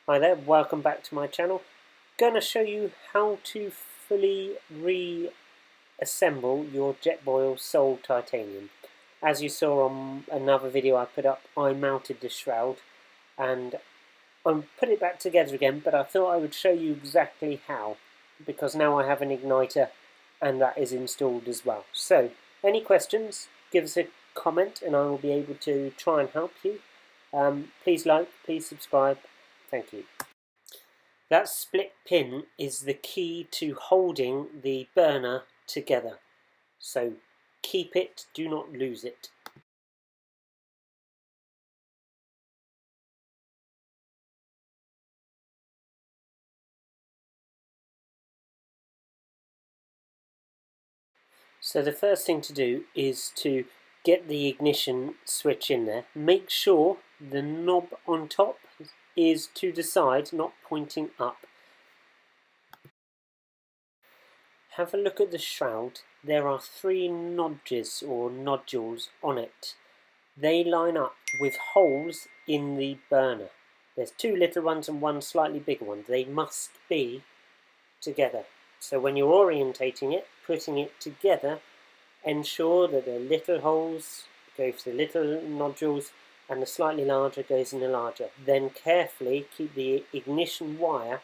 Hi there, welcome back to my channel. Gonna show you how to fully reassemble your JETBOIL Sol titanium. As you saw on another video I put up, I mounted the shroud and I put it back together again, but I thought I would show you exactly how, because now I have an igniter and that is installed as well. So, any questions, give us a comment and I will be able to try and help you. Please like, please subscribe. Thank you. That split pin is the key to holding the burner together. So keep it, do not lose it. So the first thing to do is to get the ignition switch in there. Make sure the knob on top is to the side, not pointing up. Have a look at the shroud. There are 3 nodges or nodules on it. They line up with holes in the burner. There's 2 little ones and 1 slightly bigger one. They must be together. So when you're orientating it, putting it together, ensure that the little holes go for the little nodules and the slightly larger goes in the larger. Then carefully keep the ignition wire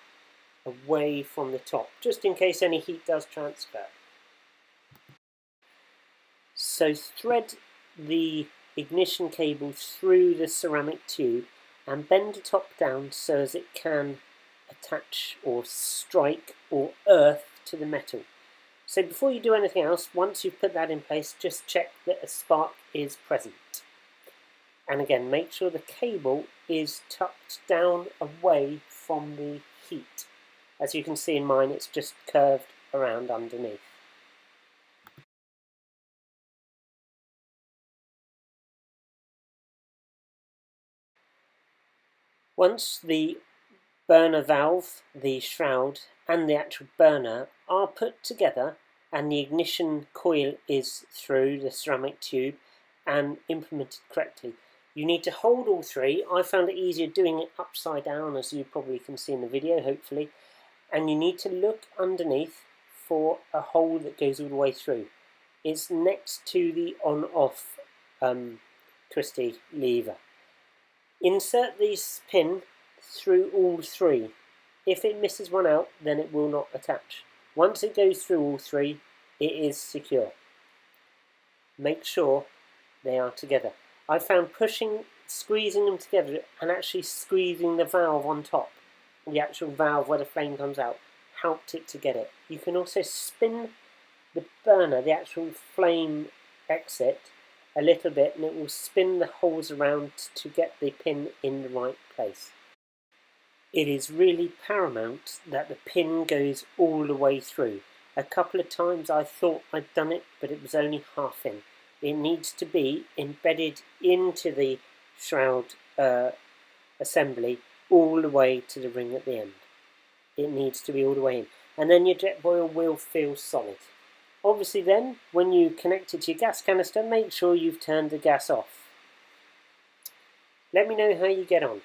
away from the top, just in case any heat does transfer. So thread the ignition cable through the ceramic tube and bend the top down so as it can attach or strike or earth to the metal. So before you do anything else, once you've put that in place, just check that a spark is present. And again, make sure the cable is tucked down away from the heat. As you can see in mine, it's just curved around underneath. Once the burner valve, the shroud and the actual burner are put together and the ignition coil is through the ceramic tube and implemented correctly, you need to hold all 3. I found it easier doing it upside down, as you probably can see in the video, hopefully. And you need to look underneath for a hole that goes all the way through. It's next to the on-off twisty lever. Insert this pin through all 3. If it misses one out, then it will not attach. Once it goes through all 3, it is secure. Make sure they are together. I found squeezing them together and actually squeezing the valve on top, the actual valve where the flame comes out, helped it to get it. You can also spin the burner, the actual flame exit, a little bit and it will spin the holes around to get the pin in the right place. It is really paramount that the pin goes all the way through. A couple of times I thought I'd done it, but it was only half in. It needs to be embedded into the shroud assembly all the way to the ring at the end. It needs to be all the way in. And then your JETBOIL will feel solid. Obviously then, when you connect it to your gas canister, make sure you've turned the gas off. Let me know how you get on.